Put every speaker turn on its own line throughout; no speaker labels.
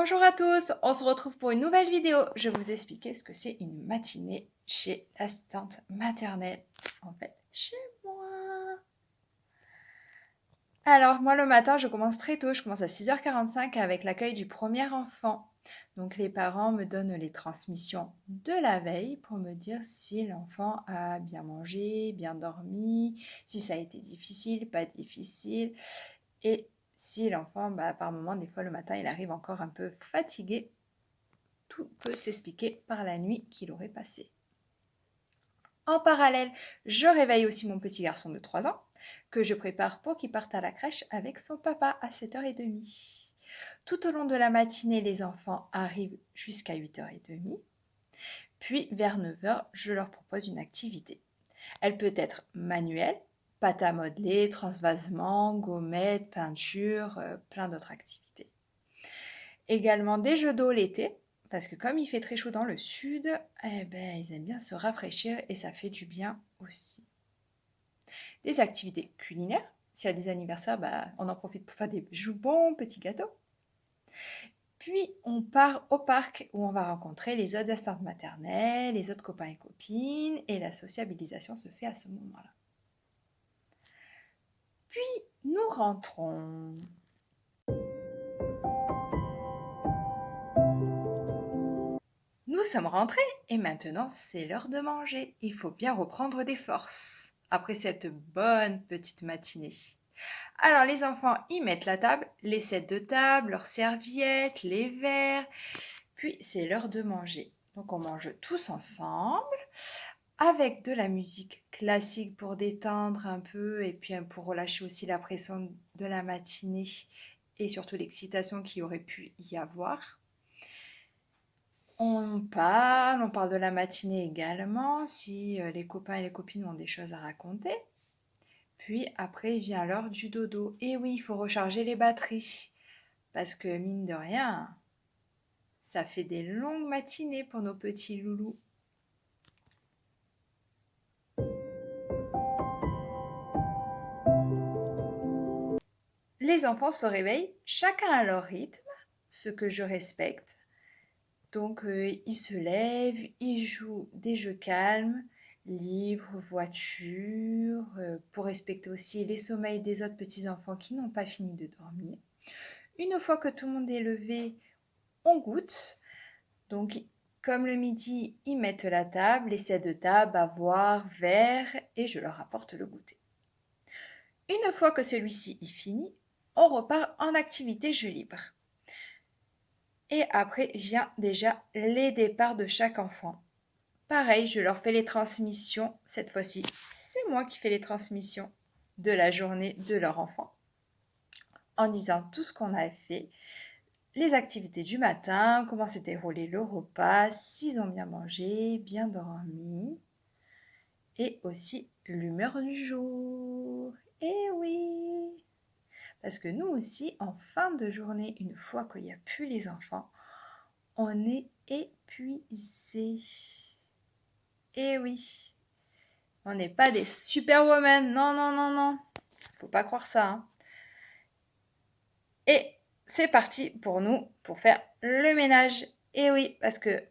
Bonjour à tous, on se retrouve pour une nouvelle vidéo. Je vais vous expliquer ce que c'est une matinée chez l'assistante maternelle, en fait, chez moi. Alors, moi, le matin, je commence très tôt, je commence à 6h45 avec l'accueil du premier enfant. Donc, les parents me donnent les transmissions de la veille pour me dire si l'enfant a bien mangé, bien dormi, si ça a été difficile, pas difficile, et si l'enfant, par moment, des fois le matin, il arrive encore un peu fatigué. Tout peut s'expliquer par la nuit qu'il aurait passée. En parallèle, je réveille aussi mon petit garçon de 3 ans, que je prépare pour qu'il parte à la crèche avec son papa à 7h30. Tout au long de la matinée, les enfants arrivent jusqu'à 8h30. Puis, vers 9h, je leur propose une activité. Elle peut être manuelle, pâte à modeler, transvasement, gommette, peinture, plein d'autres activités. Également des jeux d'eau l'été, parce que comme il fait très chaud dans le sud, ils aiment bien se rafraîchir et ça fait du bien aussi. Des activités culinaires, s'il y a des anniversaires, on en profite pour faire des bons petits gâteaux. Puis on part au parc où on va rencontrer les autres assistantes maternelles, les autres copains et copines, et la sociabilisation se fait à ce moment-là. Puis nous rentrons. Nous sommes rentrés et maintenant c'est l'heure de manger. Il faut bien reprendre des forces après cette bonne petite matinée. Alors les enfants, ils mettent la table, les sets de table, leurs serviettes, les verres. Puis c'est l'heure de manger. Donc on mange tous ensemble avec de la musique classique pour détendre un peu et puis pour relâcher aussi la pression de la matinée et surtout l'excitation qu'il aurait pu y avoir. On parle de la matinée également, si les copains et les copines ont des choses à raconter. Puis après vient l'heure du dodo. Et oui, il faut recharger les batteries. Parce que mine de rien, ça fait des longues matinées pour nos petits loulous. Les enfants se réveillent, chacun à leur rythme, ce que je respecte. Donc ils se lèvent, ils jouent des jeux calmes, livres, voitures, pour respecter aussi les sommeils des autres petits-enfants qui n'ont pas fini de dormir. Une fois que tout le monde est levé, on goûte. Donc comme le midi, ils mettent la table, les sets de table, bavoir, verre, et je leur apporte le goûter. Une fois que celui-ci est fini, on repart en activité jeu libre. Et après vient déjà les départs de chaque enfant. Pareil, je leur fais les transmissions. Cette fois-ci, c'est moi qui fais les transmissions de la journée de leur enfant. En disant tout ce qu'on a fait, les activités du matin, comment s'est déroulé le repas, s'ils ont bien mangé, bien dormi. Et aussi l'humeur du jour. Eh oui! Parce que nous aussi, en fin de journée, une fois qu'il n'y a plus les enfants, on est épuisé. Eh oui, on n'est pas des superwomen, non, non, non, non. Faut pas croire ça. Hein. Et c'est parti pour nous pour faire le ménage. Et oui, parce que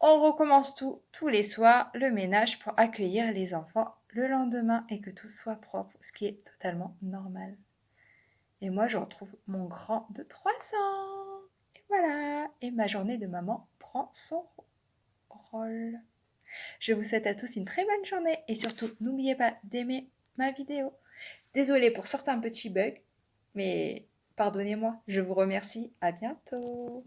on recommence tous les soirs, le ménage pour accueillir les enfants le lendemain et que tout soit propre, ce qui est totalement normal. Et moi, je retrouve mon grand de 3 ans. Et voilà, et ma journée de maman prend son rôle. Je vous souhaite à tous une très bonne journée et surtout, n'oubliez pas d'aimer ma vidéo. Désolée pour certains petits bugs, mais pardonnez-moi, je vous remercie. À bientôt.